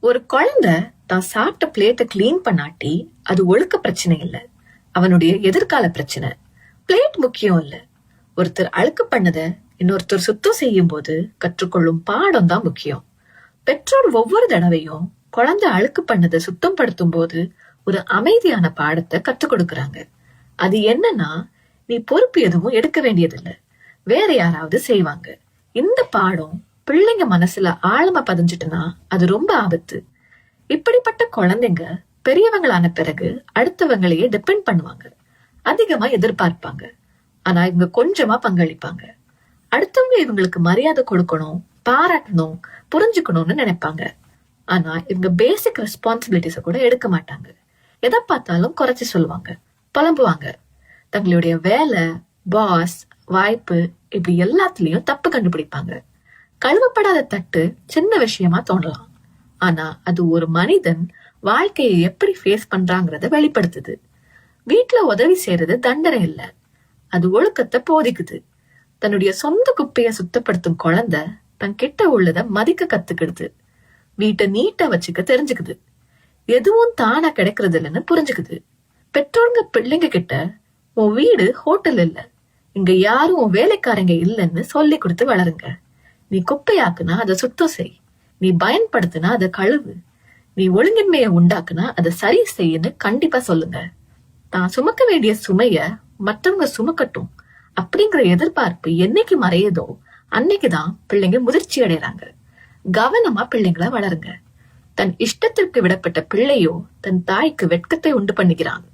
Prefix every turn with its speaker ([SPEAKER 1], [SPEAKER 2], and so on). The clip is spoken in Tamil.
[SPEAKER 1] ஒரு குழந்தை தான் சாப்பிட்ட பிளேட்டை கிளீன் பண்ணாட்டி அது ஒழுக்க பிரச்சனை இல்ல, அவனுடைய எதிர்கால பிரச்சனை. பிளேட் முக்கியம் இல்ல, ஒருத்தர் அழுக்கு பண்ணத இன்னொருத்தர் சுத்தம் செய்யும் போது கற்றுக்கொள்ளும் பாடம் தான் முக்கியம். பெற்றோர் ஒவ்வொரு தடவையும் குழந்தை அழுக்கு பண்ணதை சுத்தம் படுத்தும் போது ஒரு அமைதியான பாடத்தை கற்றுக் கொடுக்கறாங்க. அது என்னன்னா, நீ பொறுப்பு எதுவும் எடுக்க வேண்டியதில்லை, வேற யாராவது செய்வாங்க. இந்த பாடம் பிள்ளைங்க மனசுல ஆழமா பதிஞ்சிட்டுனா அது ரொம்ப ஆபத்து. இப்படிப்பட்ட குழந்தைங்க பெரியவங்களான பிறகு அடுத்தவங்களையே டிபெண்ட் பண்ணுவாங்க, அதிகமா எதிர்பார்ப்பாங்க. ஆனா இவங்க கொஞ்சமா பங்களிப்பாங்க. அடுத்தவங்க இவங்களுக்கு மரியாதை கொடுக்கணும், பாராட்டணும், புரிஞ்சுக்கணும்னு நினைப்பாங்க. ஆனா இவங்க பேசிக் ரெஸ்பான்சிபிலிட்டிஸ கூட எடுக்க மாட்டாங்க. எதை பார்த்தாலும் குறைச்சி சொல்லுவாங்க, புலம்புவாங்க. தங்களுடைய வேலை, பாஸ், வாய்ப்பு இப்படி எல்லாத்துலயும் தப்பு கண்டுபிடிப்பாங்க. கழுவப்படாத தட்டு சின்ன விஷயமா தோணலாம், ஆனா அது ஒரு மனிதன் வாழ்க்கையை எப்படி ஃபேஸ் பண்றாங்கறத வெளிப்படுத்துது. வீட்டுல உதவி செய்யறது தண்டனை இல்ல, அது ஒழுக்கத்தை போதிக்குது. தன்னுடைய சொந்த குப்பையை சுத்தப்படுத்தும் குழந்தை தன் கிட்ட உள்ளத மதிக்க கத்துக்கிடுது. வீட்டை நீட்டா வச்சுக்க தெரிஞ்சுக்குது. எதுவும் தானா கிடைக்கிறது இல்லைன்னு புரிஞ்சுக்குது. பெற்றோருங்க பிள்ளைங்க கிட்ட உன் வீடு ஹோட்டல் இல்ல, இங்க யாரும் உன் வேலைக்காரங்க இல்லைன்னு சொல்லி கொடுத்து வளருங்க. நீ குப்பையாக்குனா அதை சுத்தம் செய், நீ பயன்படுத்தினா அதை கழுவு, நீ ஒழுங்கின்மையை உண்டாக்குனா அதை சரி செய்யுன்னு கண்டிப்பா சொல்லுங்க. தான் சுமக்க வேண்டிய சுமைய மற்றவங்க சுமக்கட்டும் அப்படிங்கிற எதிர்பார்ப்பு என்னைக்கு மறையுதோ அன்னைக்குதான் பிள்ளைங்க முதிர்ச்சி அடைறாங்க. கவனமா பிள்ளைங்களை வளருங்க. தன் இஷ்டத்திற்கு விடப்பட்ட பிள்ளையோ தன் தாய்க்கு வெட்கத்தை உண்டு பண்ணுகிறான்.